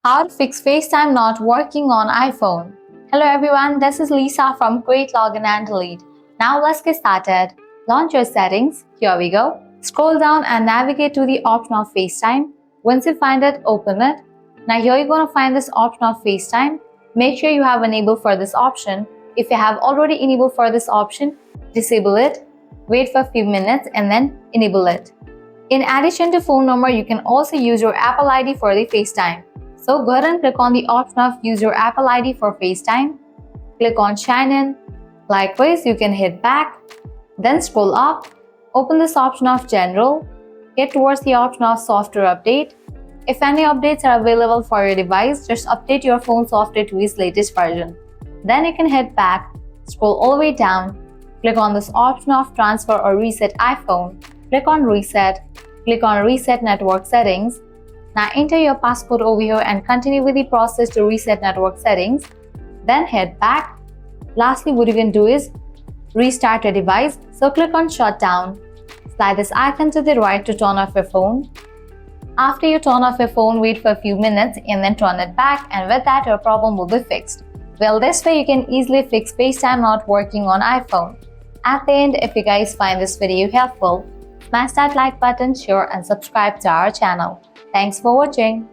How to fix FaceTime not working on iPhone. Hello everyone, this is Lisa from Create, Login and Delete. Now let's get started. Launch your settings. Here we go. Scroll down and navigate to the option of FaceTime. Once you find it, open it. Now here you're going to find this option of FaceTime. Make sure you have enabled for this option. If you have already enabled for this option, disable it. Wait for a few minutes and then enable it. In addition to phone number, you can also use your Apple ID for the FaceTime. So go ahead and click on the option of use your Apple ID for FaceTime. Click on sign in. Likewise, you can hit back. Then scroll up. Open this option of general. Get towards the option of software update. If any updates are available for your device, just update your phone software to its latest version. Then you can hit back. Scroll all the way down. Click on this option of transfer or reset iPhone. Click on reset. Click on reset network settings. Now enter your passcode over here and continue with the process to reset network settings. Then head back. Lastly, what you can do is restart your device. So click on shutdown. Slide this icon to the right to turn off your phone. After you turn off your phone, wait for a few minutes and then turn it back, and with that your problem will be fixed. Well, this way you can easily fix FaceTime not working on iPhone. At the end, if you guys find this video helpful, smash that like button, share and subscribe to our channel. Thanks for watching.